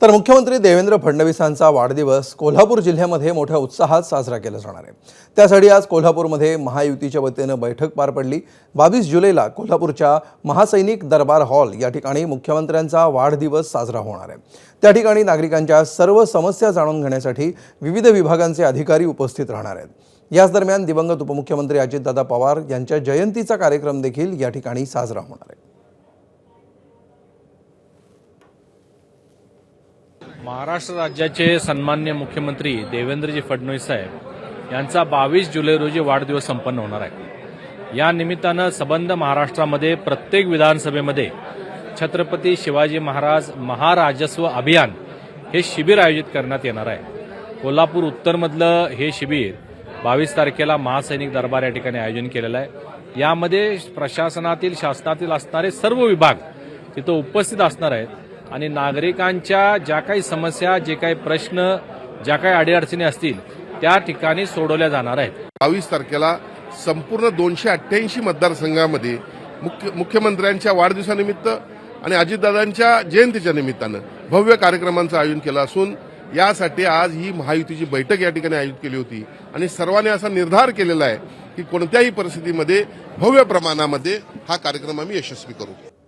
तर मुख्यमंत्री देवेंद्र फडणवीसांचा वाढदिवस कोल्हापूर जिल्ह्यामध्ये मोठ्या उत्साहात साजरा केला जाणार आहे। त्यासाठी आज कोल्हापूरमध्ये महायुतीच्या वतीनं बैठक पार पडली। 22 जुलैला कोल्हापूरच्या महासैनिक दरबार हॉल या ठिकाणी मुख्यमंत्र्यांचा वाढदिवस साजरा होणार आहे। त्या ठिकाणी नागरिकांच्या सर्व समस्या जाणून घेण्यासाठी विविध विभागांचे अधिकारी उपस्थित राहणार आहेत। याच दरम्यान दिवंगत उपमुख्यमंत्री अजितदादा पवार यांच्या जयंतीचा कार्यक्रम देखील या ठिकाणी साजरा होणार आहे। महाराष्ट्र राज्याचे सन्मान्य मुख्यमंत्री देवेंद्रजी फडणवीस साहेब यांचा 22 जुलै रोजी वाढदिवस संपन्न होणार आहे। या निमित्तानं सबंध महाराष्ट्रामध्ये प्रत्येक विधानसभेमध्ये छत्रपती शिवाजी महाराज महाराजस्व अभियान हे शिबिर आयोजित करण्यात येणार आहे। कोल्हापूर उत्तरमधलं हे शिबिर 22 तारखेला महासैनिक दरबार या ठिकाणी आयोजन केलेलं आहे। यामध्ये प्रशासनातील शासनातील असणारे सर्व विभाग तिथं उपस्थित असणार आहेत आणि नागरिकांच्या ज्या काही समस्या, जे काही प्रश्न, ज्या काही अडीअडचणी असतील त्या ठिकाणी सोडवल्या जाणार आहेत। 22 तारखेला संपूर्ण 288 मतदारसंघामध्ये मुख्यमंत्र्यांच्या वाढदिवसानिमित्त आणि अजितदादांच्या जयंतीच्या निमित्तानं भव्य कार्यक्रमांचं आयोजन केलं असून यासाठी आज ही महायुतीची बैठक या ठिकाणी आयोजित केली होती आणि सर्वांनी असा निर्धार केलेला आहे की कोणत्याही परिस्थितीमध्ये भव्य प्रमाणामध्ये हा कार्यक्रम आम्ही यशस्वी करू।